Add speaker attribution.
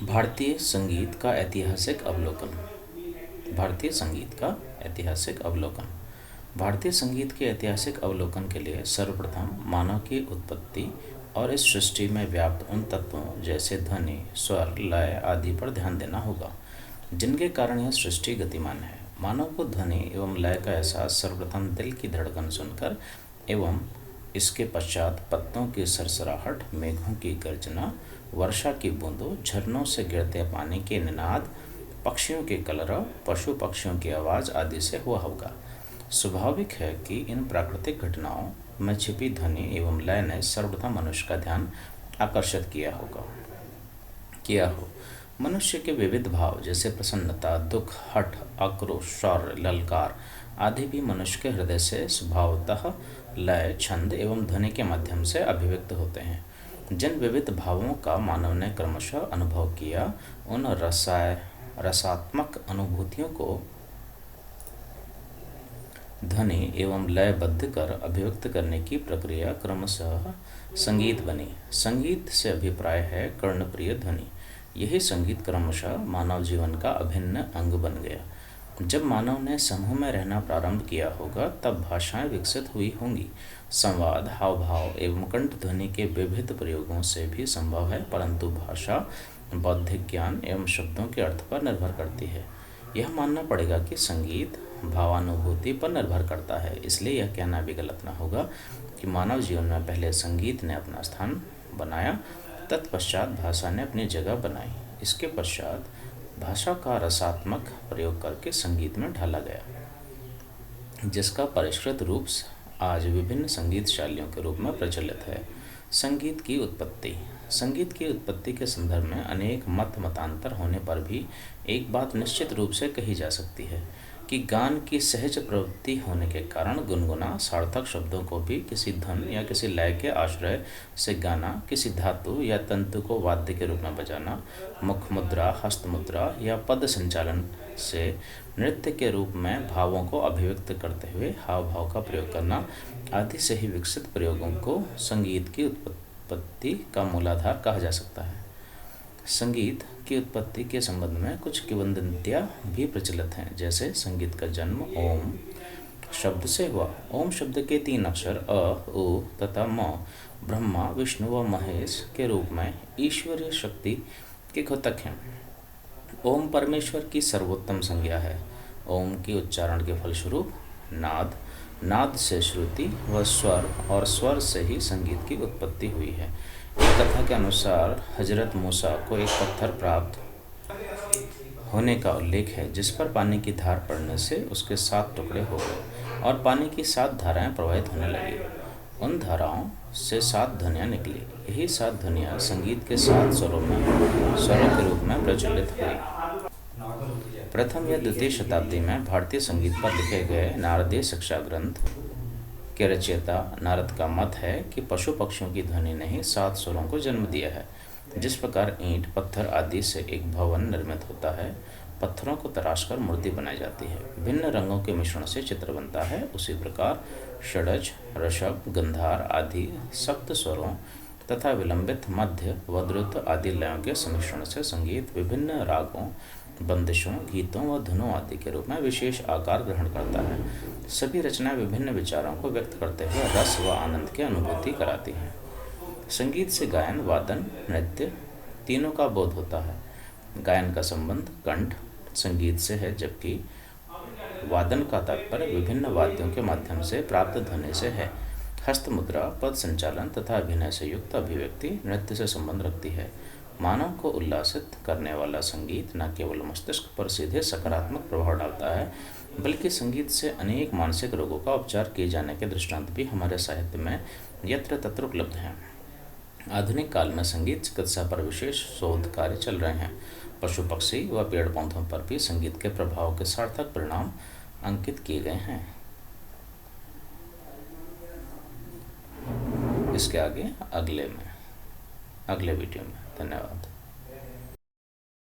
Speaker 1: भारतीय संगीत का ऐतिहासिक अवलोकन। भारतीय संगीत का ऐतिहासिक अवलोकन। भारतीय संगीत के ऐतिहासिक अवलोकन के लिए सर्वप्रथम मानव की उत्पत्ति और इस सृष्टि में व्याप्त उन तत्वों जैसे ध्वनि, स्वर, लय आदि पर ध्यान देना होगा जिनके कारण यह सृष्टि गतिमान है। मानव को ध्वनि एवं लय का एहसास सर्वप्रथम दिल की धड़कन सुनकर एवं इसके पश्चात पत्तों की सरसराहट, मेघों की गर्जना, वर्षा की बूंदों, झरनों से गिरते पानी के निनाद, पक्षियों के कलरव, पशु पक्षियों की आवाज़ आदि से हुआ होगा। स्वाभाविक है कि इन प्राकृतिक घटनाओं में छिपी ध्वनि एवं लय ने सर्वप्रथम मनुष्य का ध्यान आकर्षित किया हो। मनुष्य के विविध भाव जैसे प्रसन्नता, दुख, हठ, आक्रोश, शौर्य, ललकार आदि भी मनुष्य के हृदय से स्वभावतः लय, छंद एवं ध्वनि के माध्यम से अभिव्यक्त होते हैं। जिन विविध भावों का मानव ने क्रमशः अनुभव किया, उन रसात्मक अनुभूतियों को ध्वनि एवं लयबद्ध कर अभिव्यक्त करने की प्रक्रिया क्रमशः संगीत बनी। संगीत से अभिप्राय है कर्णप्रिय ध्वनि। यही संगीत क्रमशः मानव जीवन का अभिन्न अंग बन गया। जब मानव ने समूह में रहना प्रारंभ किया होगा, तब भाषाएं विकसित हुई होंगी। संवाद, हाव भाव एवं कंठ ध्वनि के विविध प्रयोगों से भी संभव है, परंतु भाषा बौद्धिक ज्ञान एवं शब्दों के अर्थ पर निर्भर करती है। यह मानना पड़ेगा कि संगीत भावानुभूति पर निर्भर करता है। इसलिए यह कहना भी गलत न होगा कि मानव जीवन में पहले संगीत ने अपना स्थान बनाया, तत्पश्चात भाषा ने अपनी जगह बनाई। इसके पश्चात भाषा का रसात्मक प्रयोग करके संगीत में ढाला गया, जिसका परिष्कृत रूप आज विभिन्न संगीत शैलियों के रूप में प्रचलित है। संगीत की उत्पत्ति। संगीत की उत्पत्ति के संदर्भ में अनेक मतांतर होने पर भी एक बात निश्चित रूप से कही जा सकती है कि गान की सहज प्रवृत्ति होने के कारण गुनगुना सार्थक शब्दों को भी किसी धुन या किसी लय के आश्रय से गाना, किसी धातु या तंतु को वाद्य के रूप में बजाना, मुख मुद्रा, हस्त मुद्रा या पद संचालन से नृत्य के रूप में भावों को अभिव्यक्त करते हुए हाव भाव का प्रयोग करना आदि से ही विकसित प्रयोगों को संगीत की उत्पत्ति का मूलाधार कहा जा सकता है। संगीत की उत्पत्ति के संबंध में कुछ किंवदंतियाँ भी प्रचलित हैं, जैसे संगीत का जन्म ओम शब्द से हुआ। ओम शब्द के 3 अक्षर अ, उ तथा म ब्रह्मा, विष्णु व महेश के रूप में ईश्वरीय शक्ति के द्योतक हैं। ओम परमेश्वर की सर्वोत्तम संज्ञा है। ओम के उच्चारण के फलस्वरूप नाद, नाद से श्रुति व स्वर और स्वर से ही संगीत की उत्पत्ति हुई है। एक कथा के अनुसार हजरत मूसा को एक पत्थर प्राप्त होने का उल्लेख है, जिस पर पानी की धार पड़ने से उसके 7 टुकड़े हो गए और पानी की 7 धाराएं प्रवाहित होने लगी। उन धाराओं से 7 ध्वनियाँ निकली। यही 7 ध्वनियाँ संगीत के 7 स्वरों के रूप में प्रचलित हुई। प्रथम या द्वितीय शताब्दी में भारतीय संगीत पर लिखे गए नारदीय शिक्षा ग्रंथ के रचयिता नारद का मत है कि पशु पक्षियों की ध्वनि ने ही 7 स्वरों को जन्म दिया है। जिस प्रकार ईंट, पत्थर आदि से एक भवन निर्मित होता है, पत्थरों को तराशकर मूर्ति बनाई जाती है, भिन्न रंगों के मिश्रण से चित्र बनता है, उसी प्रकार षडज, ऋषभ, गंधार आदि सप्त स्वरों तथा विलंबित, मध्य व द्रुत आदि लयों के सम्मिश्रण से संगीत विभिन्न रागों, बंदिशों, गीतों व धुनों आदि के रूप में विशेष आकार ग्रहण करता है। सभी रचनाएं विभिन्न विचारों को व्यक्त करते हुए रस व आनंद की अनुभूति कराती हैं। संगीत से गायन, वादन, नृत्य तीनों का बोध होता है। गायन का संबंध कंठ संगीत से है, जबकि वादन का तात्पर्य विभिन्न वाद्यों के माध्यम से प्राप्त ध्वनि से है। हस्त मुद्रा, पद संचालन तथा अभिनय से युक्त अभिव्यक्ति नृत्य से संबंध रखती है। मानव को उल्लासित करने वाला संगीत न केवल मस्तिष्क पर सीधे सकारात्मक प्रभाव डालता है, बल्कि संगीत से अनेक मानसिक रोगों का उपचार किए जाने के दृष्टांत भी हमारे साहित्य में यत्र तत्र उपलब्ध हैं। आधुनिक काल में संगीत चिकित्सा पर विशेष शोध कार्य चल रहे हैं। पशु पक्षी व पेड़ पौधों पर भी संगीत के प्रभाव के सार्थक परिणाम अंकित किए गए हैं। इसके आगे अगले वीडियो में। धन्यवाद।